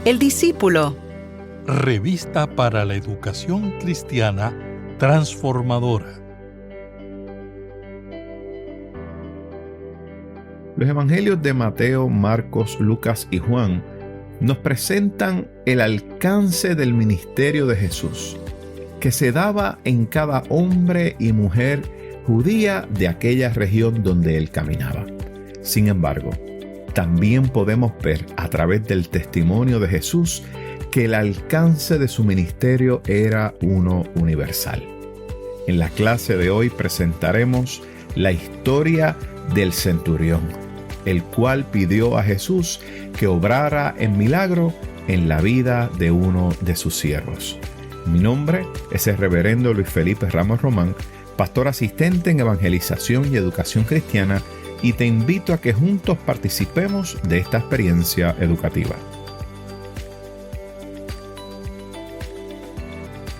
El discípulo. Revista para la educación cristiana transformadora. Los evangelios de Mateo, Marcos, Lucas y Juan nos presentan el alcance del ministerio de Jesús, que se daba en cada hombre y mujer judía de aquella región donde él caminaba. Sin embargo, también podemos ver a través del testimonio de Jesús que el alcance de su ministerio era uno universal. En la clase de hoy presentaremos la historia del centurión, el cual pidió a Jesús que obrara en milagro en la vida de uno de sus siervos. Mi nombre es el reverendo Luis Felipe Ramos Román, pastor asistente en evangelización y educación cristiana, y te invito a que juntos participemos de esta experiencia educativa.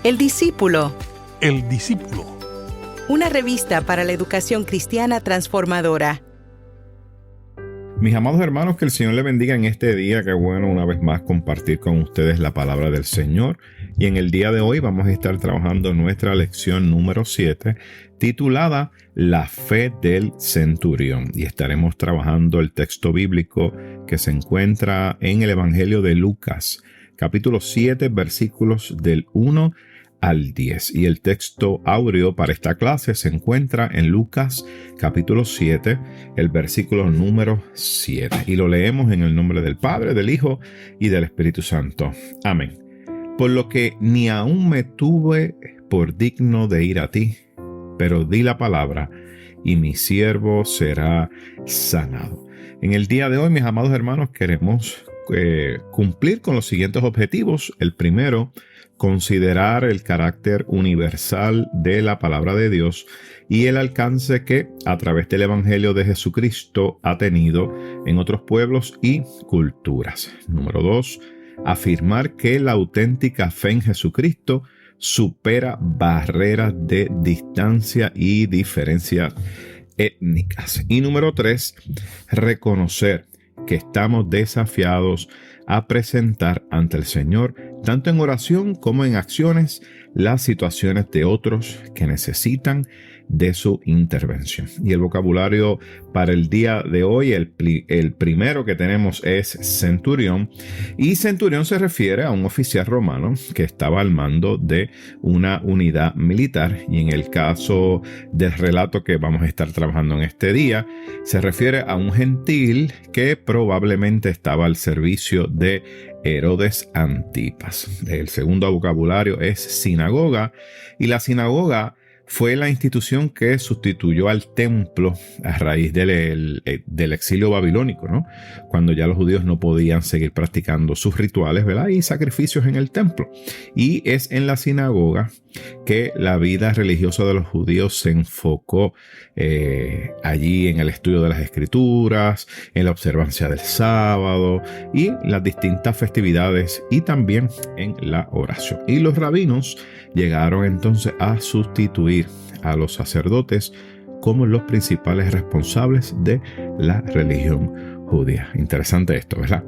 El discípulo. El discípulo. Una revista para la educación cristiana transformadora. Mis amados hermanos, que el Señor les bendiga en este día. Qué bueno una vez más compartir con ustedes la palabra del Señor. Y en el día de hoy vamos a estar trabajando nuestra lección número 7, titulada La fe del centurión. Y estaremos trabajando el texto bíblico que se encuentra en el Evangelio de Lucas, capítulo 7, versículos del 1 al 10. Y el texto áureo para esta clase se encuentra en Lucas capítulo 7, el versículo número 7. Y lo leemos en el nombre del Padre, del Hijo y del Espíritu Santo. Amén. Por lo que ni aún me tuve por digno de ir a ti, pero di la palabra y mi siervo será sanado. En el día de hoy, mis amados hermanos, queremos cumplir con los siguientes objetivos. El primero, considerar el carácter universal de la palabra de Dios y el alcance que a través del Evangelio de Jesucristo ha tenido en otros pueblos y culturas. Número 2, afirmar que la auténtica fe en Jesucristo supera barreras de distancia y diferencias étnicas. Y número 3, reconocer que estamos desafiados a presentar ante el Señor, tanto en oración como en acciones, las situaciones de otros que necesitan de su intervención. Y el vocabulario para el día de hoy, el primero que tenemos es centurión. Y centurión se refiere a un oficial romano que estaba al mando de una unidad militar. Y en el caso del relato que vamos a estar trabajando en este día, se refiere a un gentil que probablemente estaba al servicio de Herodes Antipas. El segundo vocabulario es sinagoga, y la sinagoga fue la institución que sustituyó al templo a raíz del exilio babilónico, ¿no? Cuando ya los judíos no podían seguir practicando sus rituales, ¿verdad? Y sacrificios en el templo. Y es en la sinagoga que la vida religiosa de los judíos se enfocó allí en el estudio de las escrituras, en la observancia del sábado y las distintas festividades, y también en la oración. Y los rabinos llegaron entonces a sustituir a los sacerdotes como los principales responsables de la religión judía. Interesante esto, ¿verdad?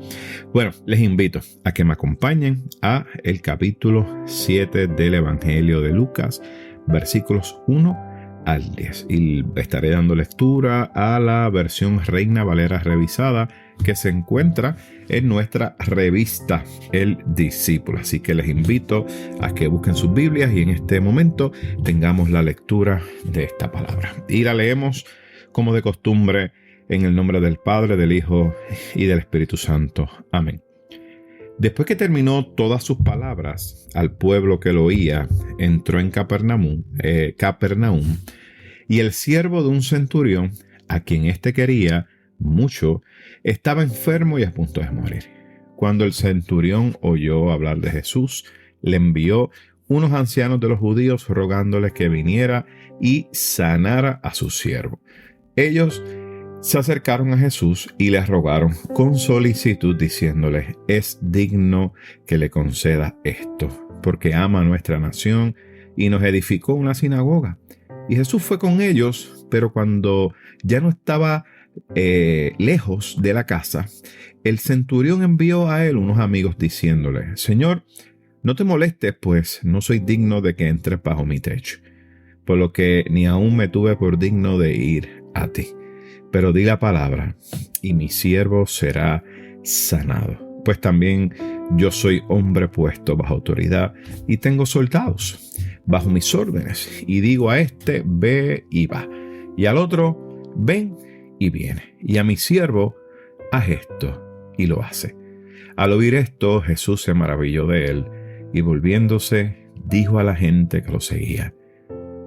Bueno, les invito a que me acompañen a el capítulo 7 del Evangelio de Lucas, versículos 1 al 10. Y estaré dando lectura a la versión Reina Valera revisada que se encuentra en nuestra revista El Discípulo. Así que les invito a que busquen sus Biblias y en este momento tengamos la lectura de esta palabra. Y la leemos como de costumbre en el nombre del Padre, del Hijo y del Espíritu Santo. Amén. Después que terminó todas sus palabras al pueblo que lo oía, entró en Capernaum, y el siervo de un centurión, a quien éste quería mucho, estaba enfermo y a punto de morir. Cuando el centurión oyó hablar de Jesús, le envió unos ancianos de los judíos rogándole que viniera y sanara a su siervo. Ellos se acercaron a Jesús y le rogaron con solicitud, diciéndole: es digno que le conceda esto, porque ama a nuestra nación y nos edificó una sinagoga. Y Jesús fue con ellos, pero cuando ya no estaba lejos de la casa, el centurión envió a él unos amigos diciéndole: Señor, no te molestes, pues no soy digno de que entres bajo mi techo, por lo que ni aún me tuve por digno de ir a ti. Pero di la palabra, y mi siervo será sanado. Pues también yo soy hombre puesto bajo autoridad, y tengo soldados bajo mis órdenes, y digo a este, ve y va, y al otro, ven y viene, y a mi siervo, haz esto, y lo hace. Al oír esto, Jesús se maravilló de él, y volviéndose, dijo a la gente que lo seguía: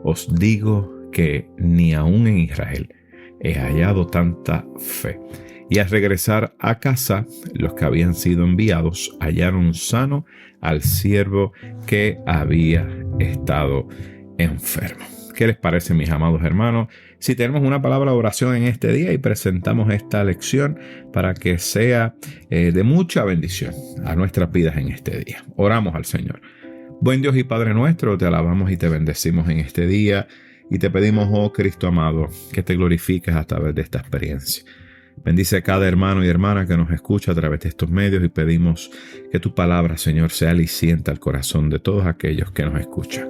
Os digo que ni aun en Israel he hallado tanta fe. Y al regresar a casa, los que habían sido enviados hallaron sano al siervo que había estado enfermo. ¿Qué les parece, mis amados hermanos? Si tenemos una palabra de oración en este día y presentamos esta lección para que sea de mucha bendición a nuestras vidas en este día. Oramos al Señor. Buen Dios y Padre nuestro, te alabamos y te bendecimos en este día y te pedimos, oh Cristo amado, que te glorifiques a través de esta experiencia. Bendice a cada hermano y hermana que nos escucha a través de estos medios y pedimos que tu palabra, Señor, sea aliciente al corazón de todos aquellos que nos escuchan.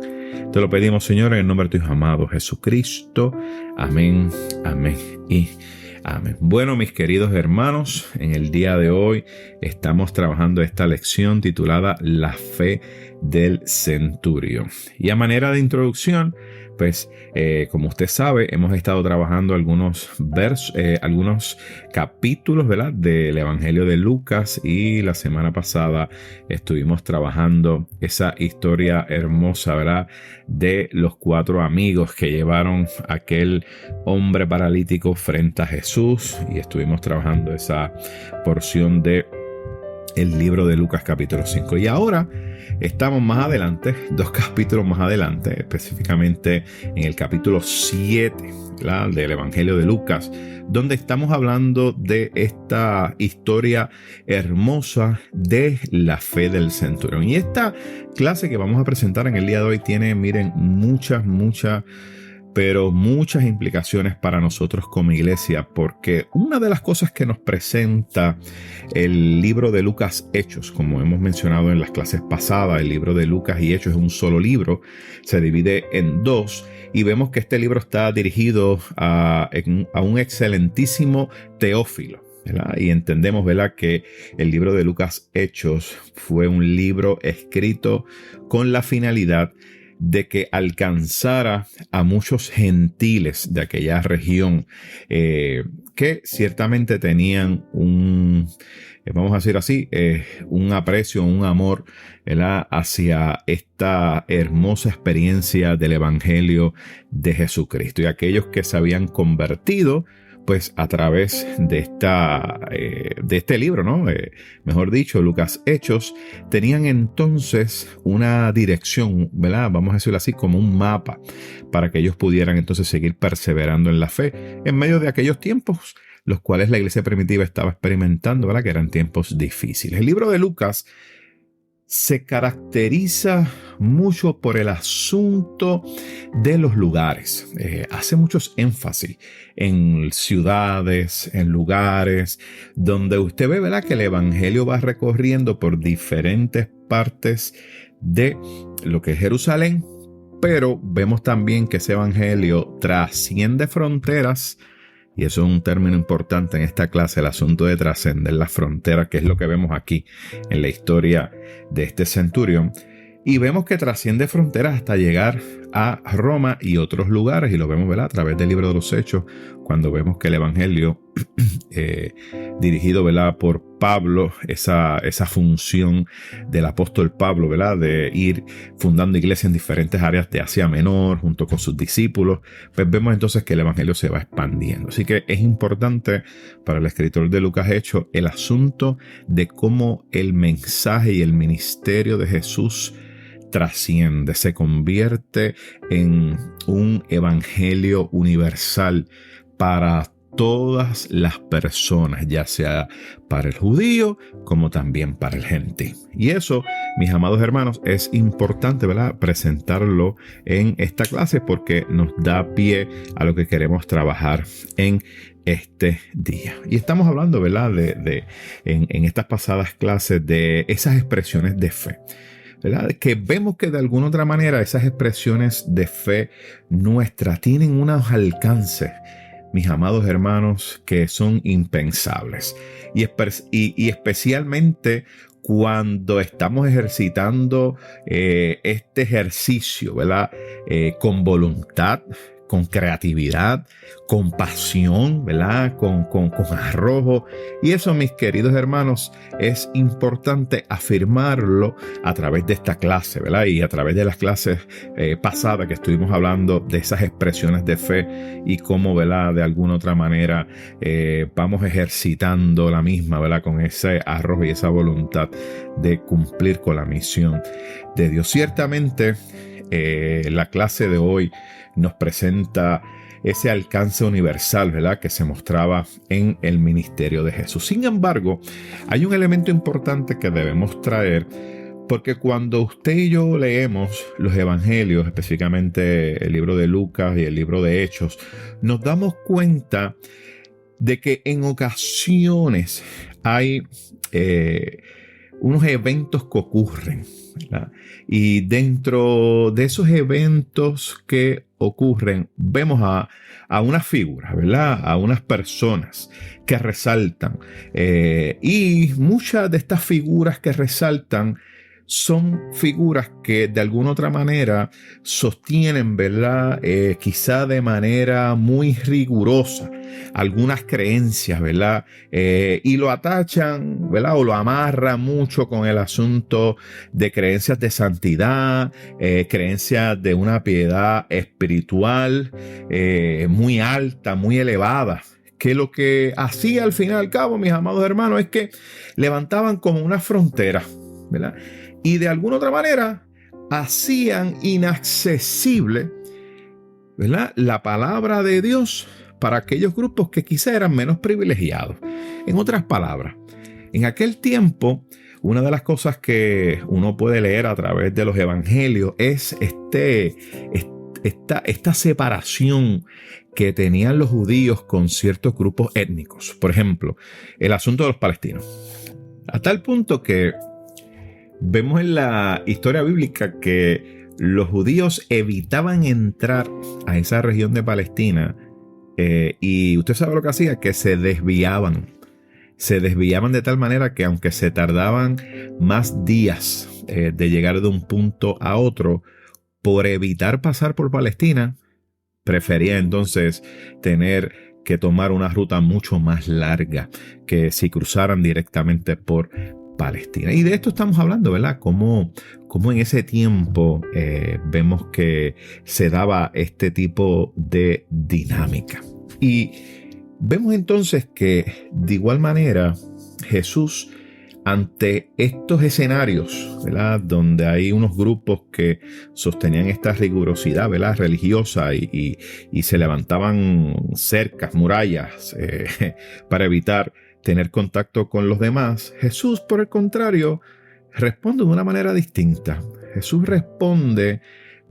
Te lo pedimos, Señor, en el nombre de tu Hijo amado Jesucristo. Amén, amén y amén. Bueno, mis queridos hermanos, en el día de hoy estamos trabajando esta lección titulada La fe del centurión. Y a manera de introducción, pues como usted sabe, hemos estado trabajando algunos capítulos, ¿verdad?, del Evangelio de Lucas, y la semana pasada estuvimos trabajando esa historia hermosa, ¿verdad?, de los 4 amigos que llevaron a aquel hombre paralítico frente a Jesús, y estuvimos trabajando esa porción de el libro de Lucas capítulo 5. Y ahora estamos más adelante, 2 capítulos más adelante, específicamente en el capítulo 7, ¿verdad?, del Evangelio de Lucas, donde estamos hablando de esta historia hermosa de la fe del centurión. Y esta clase que vamos a presentar en el día de hoy tiene, miren, muchas implicaciones para nosotros como iglesia, porque una de las cosas que nos presenta el libro de Lucas Hechos, como hemos mencionado en las clases pasadas, el libro de Lucas y Hechos es un solo libro, se divide en 2, y vemos que este libro está dirigido a un excelentísimo Teófilo, ¿verdad? Y entendemos, ¿verdad?, que el libro de Lucas Hechos fue un libro escrito con la finalidad de que alcanzara a muchos gentiles de aquella región que ciertamente tenían vamos a decir así, un aprecio, un amor, ¿verdad?, hacia esta hermosa experiencia del Evangelio de Jesucristo. Y aquellos que se habían convertido, pues a través de este libro, ¿no? Mejor dicho, Lucas Hechos, tenían entonces una dirección, ¿verdad?, vamos a decirlo así, como un mapa para que ellos pudieran entonces seguir perseverando en la fe en medio de aquellos tiempos los cuales la iglesia primitiva estaba experimentando, ¿verdad?, que eran tiempos difíciles. El libro de Lucas se caracteriza mucho por el asunto de los lugares. Hace muchos énfasis en ciudades, en lugares donde usted ve, ¿verdad?, que el evangelio va recorriendo por diferentes partes de lo que es Jerusalén, pero vemos también que ese evangelio trasciende fronteras. Y eso es un término importante en esta clase, el asunto de trascender las fronteras, que es lo que vemos aquí en la historia de este centurión. Y vemos que trasciende fronteras hasta llegar a Roma y otros lugares. Y lo vemos, ¿verdad?, a través del libro de los Hechos, cuando vemos que el Evangelio dirigido, ¿verdad?, por Pablo, esa función del apóstol Pablo, ¿verdad?, de ir fundando iglesias en diferentes áreas de Asia Menor junto con sus discípulos, pues vemos entonces que el Evangelio se va expandiendo. Así que es importante para el escritor de Lucas Hechos el asunto de cómo el mensaje y el ministerio de Jesús trasciende, se convierte en un evangelio universal para todas las personas, ya sea para el judío como también para el gentil. Y eso, mis amados hermanos, es importante, ¿verdad?, presentarlo en esta clase porque nos da pie a lo que queremos trabajar en este día. Y estamos hablando, ¿verdad?, en estas pasadas clases de esas expresiones de fe, ¿verdad? Que vemos que de alguna otra manera esas expresiones de fe nuestras tienen unos alcances, mis amados hermanos, que son impensables. Y especialmente cuando estamos ejercitando este ejercicio, ¿verdad? Con voluntad, con creatividad, con pasión, ¿verdad? Con arrojo. Y eso, mis queridos hermanos, es importante afirmarlo a través de esta clase, ¿verdad? Y a través de las clases pasadas que estuvimos hablando de esas expresiones de fe y cómo, ¿verdad?, de alguna otra manera vamos ejercitando la misma, ¿verdad?, con ese arrojo y esa voluntad de cumplir con la misión de Dios. Ciertamente, la clase de hoy nos presenta ese alcance universal, ¿verdad?, que se mostraba en el ministerio de Jesús. Sin embargo, hay un elemento importante que debemos traer, porque cuando usted y yo leemos los evangelios, específicamente el libro de Lucas y el libro de Hechos, nos damos cuenta de que en ocasiones hay unos eventos que ocurren, ¿verdad? Y dentro de esos eventos que ocurren, vemos a unas figuras, ¿verdad?, a unas personas que resaltan. Y muchas de estas figuras que resaltan son figuras que de alguna otra manera sostienen, ¿verdad?, quizá de manera muy rigurosa algunas creencias, ¿verdad? Y lo atachan, ¿verdad?, o lo amarran mucho con el asunto de creencias de santidad, creencias de una piedad espiritual muy alta, muy elevada, que lo que hacía al fin y al cabo, mis amados hermanos, es que levantaban como una frontera, ¿verdad? Y de alguna otra manera hacían inaccesible, ¿verdad?, la palabra de Dios para aquellos grupos que quizá eran menos privilegiados. En otras palabras, en aquel tiempo, una de las cosas que uno puede leer a través de los evangelios es esta separación que tenían los judíos con ciertos grupos étnicos. Por ejemplo, el asunto de los palestinos. A tal punto que vemos en la historia bíblica que los judíos evitaban entrar a esa región de Palestina y usted sabe lo que hacía, que se desviaban de tal manera que aunque se tardaban más días de llegar de un punto a otro, por evitar pasar por Palestina, prefería entonces tener que tomar una ruta mucho más larga que si cruzaran directamente por Palestina. Y de esto estamos hablando, ¿verdad? Como en ese tiempo vemos que se daba este tipo de dinámica. Y vemos entonces que de igual manera Jesús, ante estos escenarios, ¿verdad?, donde hay unos grupos que sostenían esta rigurosidad, ¿verdad?, religiosa y se levantaban cercas, murallas para evitar tener contacto con los demás, Jesús, por el contrario, responde de una manera distinta. Jesús responde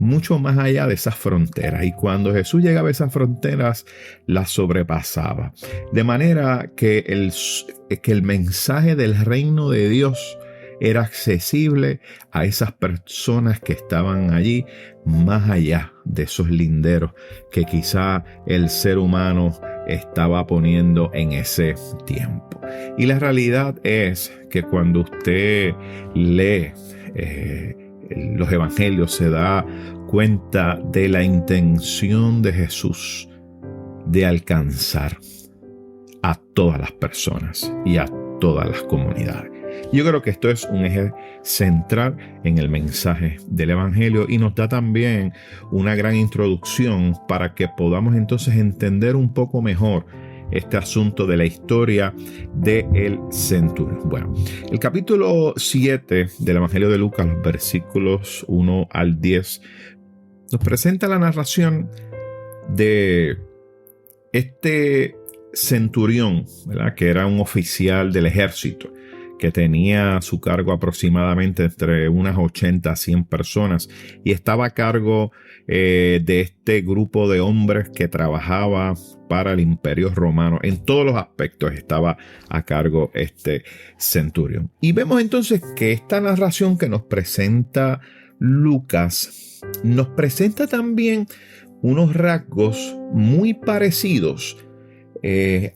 mucho más allá de esas fronteras, y cuando Jesús llegaba a esas fronteras, las sobrepasaba. De manera que el mensaje del reino de Dios era accesible a esas personas que estaban allí, más allá de esos linderos que quizá el ser humano estaba poniendo en ese tiempo. Y la realidad es que cuando usted lee los evangelios, se da cuenta de la intención de Jesús de alcanzar a todas las personas y a todas las comunidades. Yo creo que esto es un eje central en el mensaje del evangelio y nos da también una gran introducción para que podamos entonces entender un poco mejor este asunto de la historia del centurión. Bueno, el capítulo 7 del Evangelio de Lucas, los versículos 1 al 10, nos presenta la narración de este centurión, ¿verdad?, que era un oficial del ejército, que tenía a su cargo aproximadamente entre unas 80 a 100 personas y estaba a cargo de este grupo de hombres que trabajaba para el Imperio Romano. En todos los aspectos estaba a cargo este centurión. Y vemos entonces que esta narración que nos presenta Lucas nos presenta también unos rasgos muy parecidos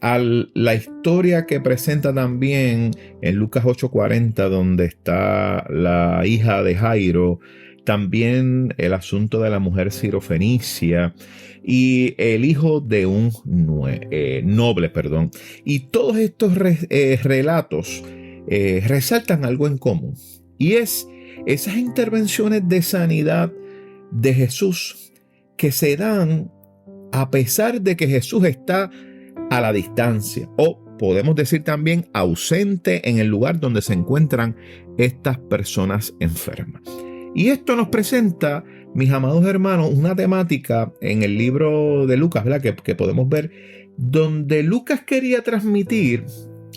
a la historia que presenta también en Lucas 8:40, donde está la hija de Jairo, también el asunto de la mujer sirofenicia y el hijo de un noble. Y todos estos relatos resaltan algo en común, y es esas intervenciones de sanidad de Jesús que se dan a pesar de que Jesús está a la distancia, o podemos decir también ausente en el lugar donde se encuentran estas personas enfermas. Y esto nos presenta, mis amados hermanos, una temática en el libro de Lucas, ¿verdad?, que podemos ver, donde Lucas quería transmitir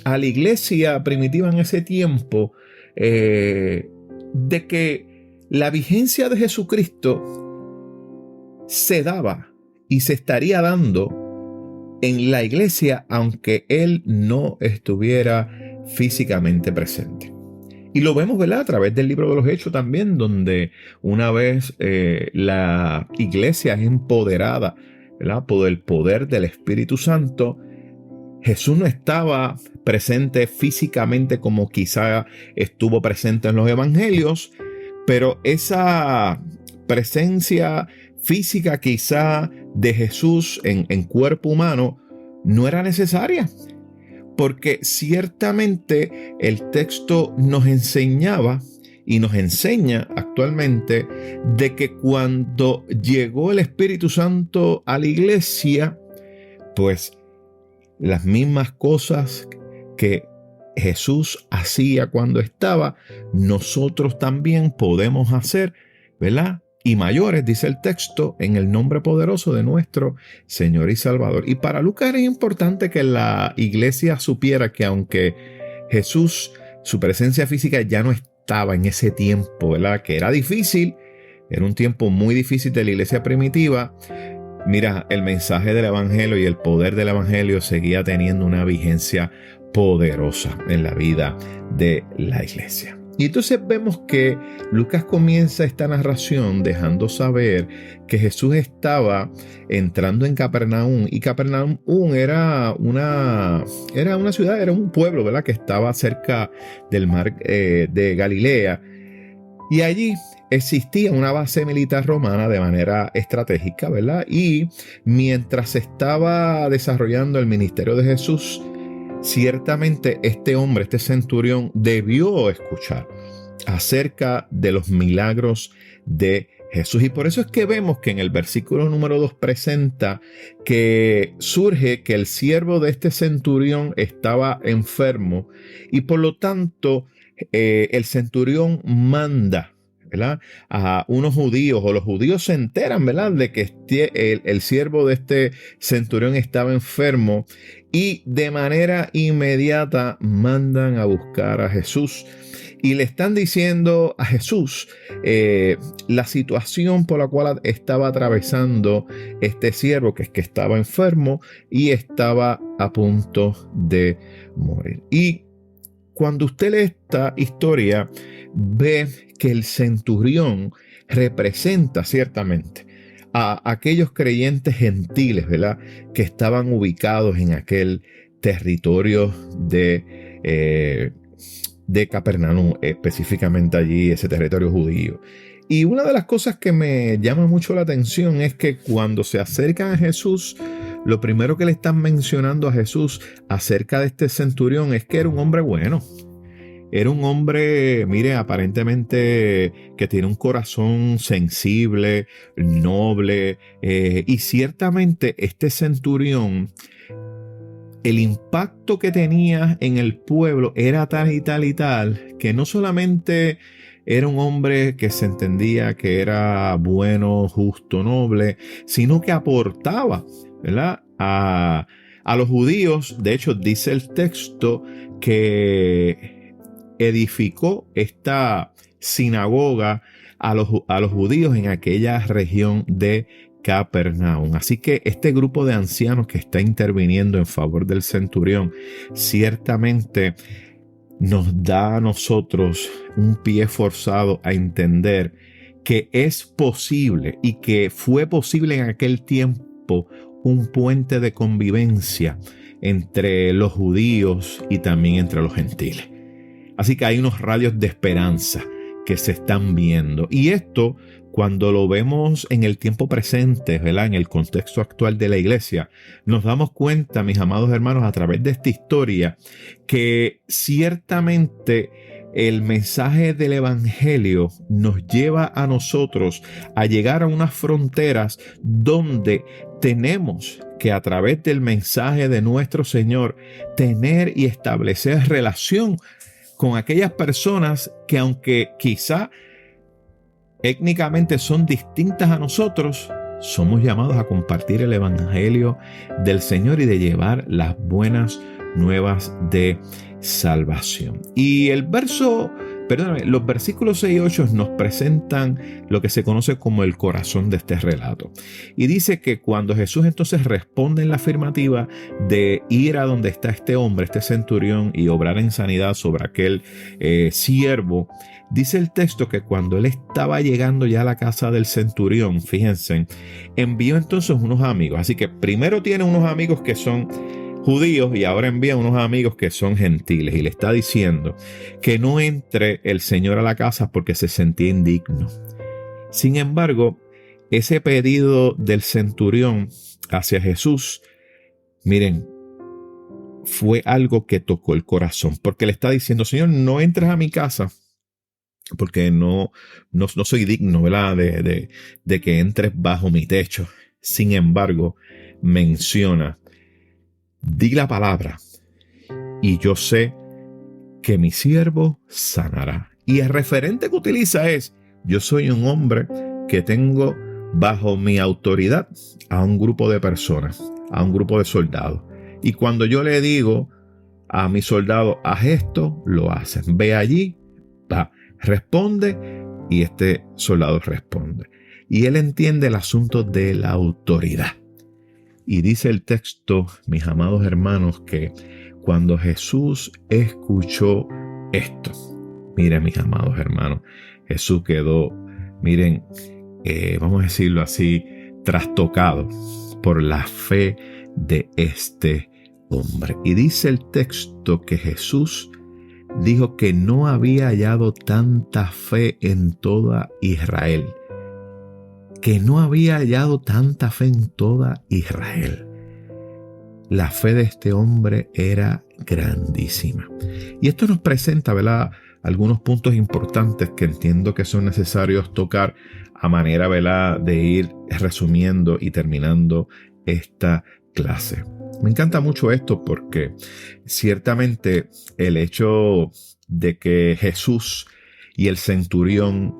a la iglesia primitiva en ese tiempo de que la vigencia de Jesucristo se daba y se estaría dando en la iglesia, aunque Él no estuviera físicamente presente. Y lo vemos, ¿verdad?, a través del libro de los Hechos también, donde una vez la iglesia es empoderada, ¿verdad?, por el poder del Espíritu Santo. Jesús no estaba presente físicamente como quizá estuvo presente en los evangelios, pero esa presencia física quizá de Jesús en cuerpo humano no era necesaria, porque ciertamente el texto nos enseñaba y nos enseña actualmente de que cuando llegó el Espíritu Santo a la iglesia, pues las mismas cosas que Jesús hacía cuando estaba, nosotros también podemos hacer, ¿verdad?, y mayores, dice el texto, en el nombre poderoso de nuestro Señor y Salvador. Y para Lucas era importante que la iglesia supiera que aunque Jesús, su presencia física ya no estaba en ese tiempo, ¿verdad?, que era difícil, era un tiempo muy difícil de la iglesia primitiva, mira, el mensaje del evangelio y el poder del evangelio seguía teniendo una vigencia poderosa en la vida de la iglesia. Y entonces vemos que Lucas comienza esta narración dejando saber que Jesús estaba entrando en Capernaum, y Capernaum era una ciudad, era un pueblo, ¿verdad?, que estaba cerca del mar de Galilea, y allí existía una base militar romana de manera estratégica, ¿verdad? Y mientras se estaba desarrollando el ministerio de Jesús, ciertamente este hombre, este centurión, debió escuchar acerca de los milagros de Jesús. Y por eso es que vemos que en el versículo número 2 presenta que surge que el siervo de este centurión estaba enfermo, y por lo tanto el centurión manda, ¿verdad?, a unos judíos, o los judíos se enteran, ¿verdad?, de que el siervo de este centurión estaba enfermo, y de manera inmediata mandan a buscar a Jesús y le están diciendo a Jesús la situación por la cual estaba atravesando este siervo, que es que estaba enfermo y estaba a punto de morir. Y cuando usted lee esta historia, ve que el centurión representa ciertamente a aquellos creyentes gentiles, ¿verdad?, que estaban ubicados en aquel territorio de Capernaum, específicamente allí, ese territorio judío. Y una de las cosas que me llama mucho la atención es que cuando se acercan a Jesús, lo primero que le están mencionando a Jesús acerca de este centurión es que era un hombre bueno. Era un hombre, mire, aparentemente que tiene un corazón sensible, noble, y ciertamente este centurión, el impacto que tenía en el pueblo era tal y tal y tal, que no solamente era un hombre que se entendía que era bueno, justo, noble, sino que aportaba, ¿verdad?, a A los judíos, de hecho, dice el texto que edificó esta sinagoga a los judíos en aquella región de Capernaum. Así que este grupo de ancianos que está interviniendo en favor del centurión ciertamente nos da a nosotros un pie forzado a entender que es posible y que fue posible en aquel tiempo un puente de convivencia entre los judíos y también entre los gentiles. Así que hay unos radios de esperanza que se están viendo. Y esto, cuando lo vemos en el tiempo presente, ¿verdad?, en el contexto actual de la iglesia, nos damos cuenta, mis amados hermanos, a través de esta historia, que ciertamente el mensaje del evangelio nos lleva a nosotros a llegar a unas fronteras donde tenemos que, a través del mensaje de nuestro Señor, tener y establecer relación con aquellas personas que, aunque quizá étnicamente son distintas a nosotros, somos llamados a compartir el evangelio del Señor y de llevar las buenas nuevas de salvación. Y los versículos 6 y 8 nos presentan lo que se conoce como el corazón de este relato. Y dice que cuando Jesús entonces responde en la afirmativa de ir a donde está este hombre, este centurión, y obrar en sanidad sobre aquel siervo, dice el texto que cuando él estaba llegando ya a la casa del centurión, fíjense, envió entonces unos amigos. Así que primero tiene unos amigos que son judíos y ahora envía unos amigos que son gentiles, y le está diciendo que no entre el Señor a la casa porque se sentía indigno. Sin embargo, ese pedido del centurión hacia Jesús, miren, fue algo que tocó el corazón, porque le está diciendo: Señor, no entres a mi casa porque no soy digno, ¿verdad?, de que entres bajo mi techo. Sin embargo, menciona: di la palabra y yo sé que mi siervo sanará. Y el referente que utiliza es: yo soy un hombre que tengo bajo mi autoridad a un grupo de personas, a un grupo de soldados. Y cuando yo le digo a mi soldado: haz esto, lo hacen. Ve allí, va, responde, y este soldado responde. Y él entiende el asunto de la autoridad. Y dice el texto, mis amados hermanos, que cuando Jesús escuchó esto, miren, mis amados hermanos, Jesús quedó, miren, vamos a decirlo así, trastocado por la fe de este hombre. Y dice el texto que Jesús dijo que no había hallado tanta fe en toda Israel. Que no había hallado tanta fe en toda Israel. La fe de este hombre era grandísima. Y esto nos presenta, ¿verdad?, algunos puntos importantes que entiendo que son necesarios tocar a manera, ¿verdad?, de ir resumiendo y terminando esta clase. Me encanta mucho esto porque ciertamente el hecho de que Jesús y el centurión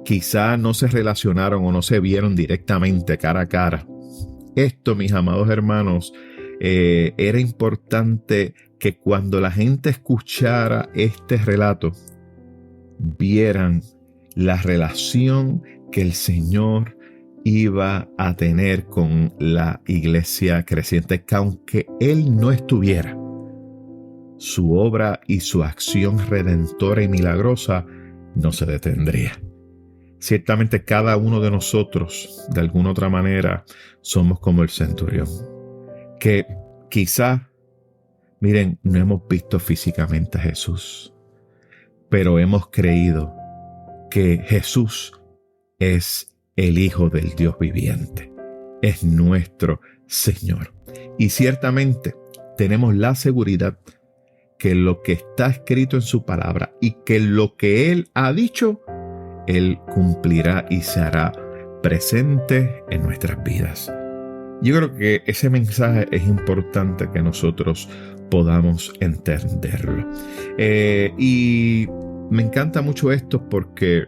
quizá no se relacionaron o no se vieron directamente cara a cara. Esto, mis amados hermanos, era importante que cuando la gente escuchara este relato, vieran la relación que el Señor iba a tener con la iglesia creciente, que aunque Él no estuviera, su obra y su acción redentora y milagrosa no se detendría. Ciertamente cada uno de nosotros, de alguna otra manera, somos como el centurión, que quizá, miren, no hemos visto físicamente a Jesús, pero hemos creído que Jesús es el Hijo del Dios viviente, es nuestro Señor. Y ciertamente tenemos la seguridad que lo que está escrito en su palabra y que lo que Él ha dicho, Él cumplirá y se hará presente en nuestras vidas. Yo creo que ese mensaje es importante que nosotros podamos entenderlo. Y me encanta mucho esto porque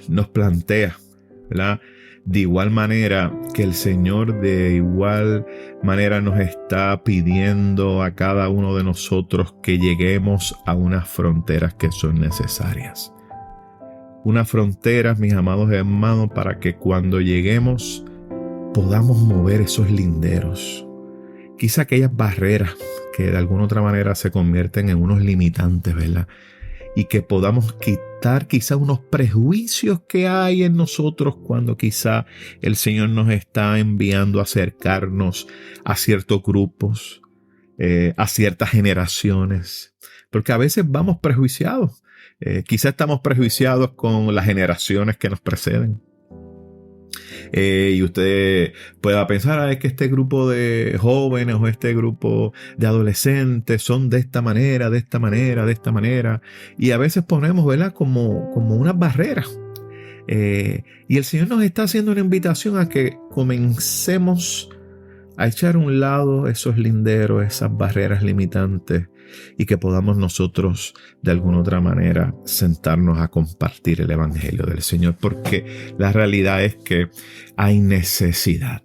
nos plantea, ¿verdad?, De igual manera que el Señor de igual manera nos está pidiendo a cada uno de nosotros que lleguemos a unas fronteras que son necesarias. Unas fronteras, mis amados hermanos, para que cuando lleguemos podamos mover esos linderos. Quizá aquellas barreras que de alguna otra manera se convierten en unos limitantes, ¿verdad? Y que podamos quitar quizá unos prejuicios que hay en nosotros cuando quizá el Señor nos está enviando a acercarnos a ciertos grupos, a ciertas generaciones. Porque a veces vamos prejuiciados. Quizá estamos prejuiciados con las generaciones que nos preceden. Y usted pueda pensar es que este grupo de jóvenes o este grupo de adolescentes son de esta manera, de esta manera, de esta manera. Y a veces ponemos, ¿verdad?, como unas barreras. Y el Señor nos está haciendo una invitación a que comencemos a echar a un lado esos linderos, esas barreras limitantes, y que podamos nosotros de alguna otra manera sentarnos a compartir el Evangelio del Señor, porque la realidad es que hay necesidad.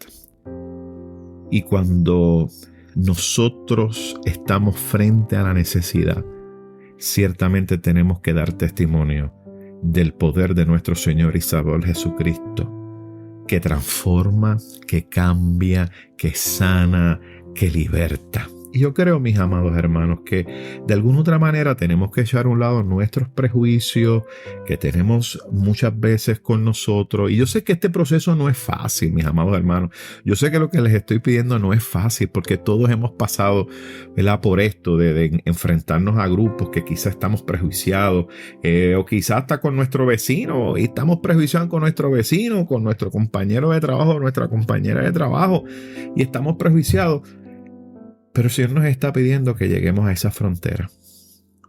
Y cuando nosotros estamos frente a la necesidad, ciertamente tenemos que dar testimonio del poder de nuestro Señor y Salvador Jesucristo, que transforma, que cambia, que sana, que liberta. Y yo creo, mis amados hermanos, que de alguna otra manera tenemos que echar a un lado nuestros prejuicios que tenemos muchas veces con nosotros. Y yo sé que este proceso no es fácil, mis amados hermanos. Yo sé que lo que les estoy pidiendo no es fácil, porque todos hemos pasado, ¿verdad?, por esto de enfrentarnos a grupos que quizás estamos prejuiciados, o quizás hasta con nuestro vecino, y estamos prejuiciados con nuestro vecino, con nuestro compañero de trabajo, nuestra compañera de trabajo, y estamos prejuiciados. Pero el Señor nos está pidiendo que lleguemos a esa frontera,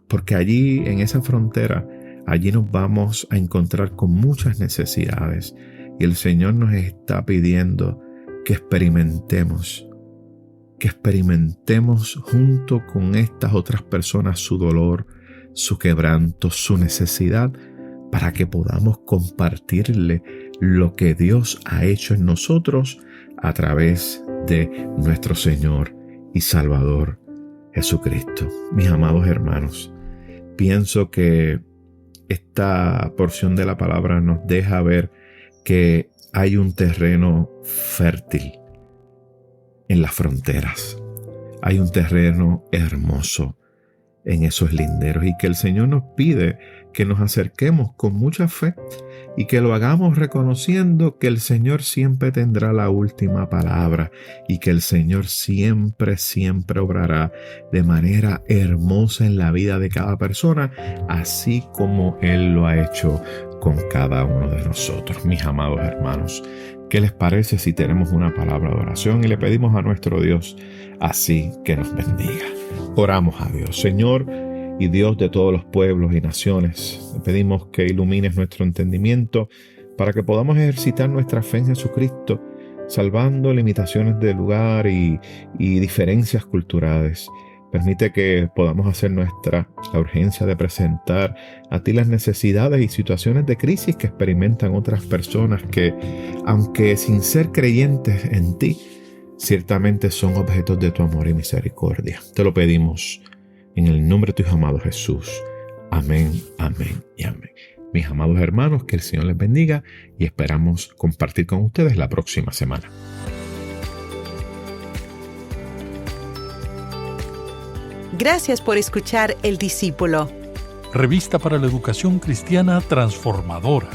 porque allí, en esa frontera, allí nos vamos a encontrar con muchas necesidades, y el Señor nos está pidiendo que experimentemos junto con estas otras personas su dolor, su quebranto, su necesidad, para que podamos compartirle lo que Dios ha hecho en nosotros a través de nuestro Señor y Salvador Jesucristo. Mis amados hermanos, pienso que esta porción de la palabra nos deja ver que hay un terreno fértil en las fronteras. Hay un terreno hermoso en esos linderos, y que el Señor nos pide que nos acerquemos con mucha fe y que lo hagamos reconociendo que el Señor siempre tendrá la última palabra, y que el Señor siempre obrará de manera hermosa en la vida de cada persona, así como Él lo ha hecho con cada uno de nosotros. Mis amados hermanos, ¿qué les parece si tenemos una palabra de oración y le pedimos a nuestro Dios así que nos bendiga? Oramos a Dios. Señor y Dios de todos los pueblos y naciones, te pedimos que ilumines nuestro entendimiento para que podamos ejercitar nuestra fe en Jesucristo, salvando limitaciones de lugar y diferencias culturales. Permite que podamos hacer nuestra la urgencia de presentar a ti las necesidades y situaciones de crisis que experimentan otras personas que, aunque sin ser creyentes en ti, ciertamente son objetos de tu amor y misericordia. Te lo pedimos en el nombre de tu Hijo amado Jesús. Amén, amén y amén. Mis amados hermanos, que el Señor les bendiga, y esperamos compartir con ustedes la próxima semana. Gracias por escuchar El Discípulo. Revista para la Educación Cristiana Transformadora.